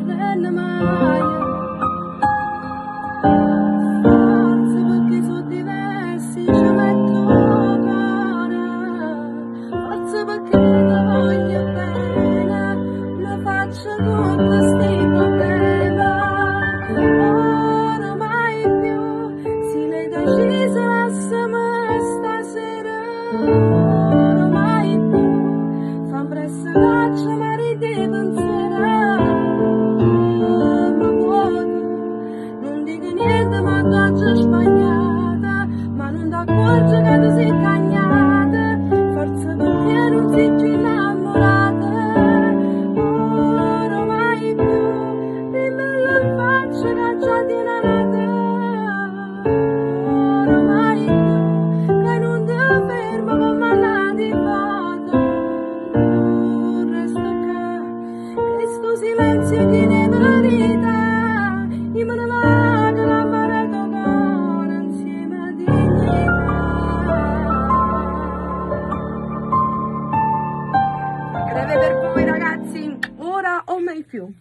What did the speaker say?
tenere mai. Forse perché sono diversi, ci metto cuore. Forse perché ti voglio bene, lo faccio tutti sti problemi. Ora mai più, se l'hai deciso lasciami stasera. Ora mai più, fa presto caccia ma ridi pensiero. Ma vuoi, non dico niente ma t'ho sbagliata, ma non t'accorgi che tu sei cagnata, forse perché non sei più innamorata. Ora mai più, dimmelo in faccia che già ti innamorata. Ora mai più, che non ti fermo con mannati foto. Resta che sto silenzio tiene verità, io me ne vado l'amaretto con insieme a dignità. Greve per voi ragazzi, ora o mai più.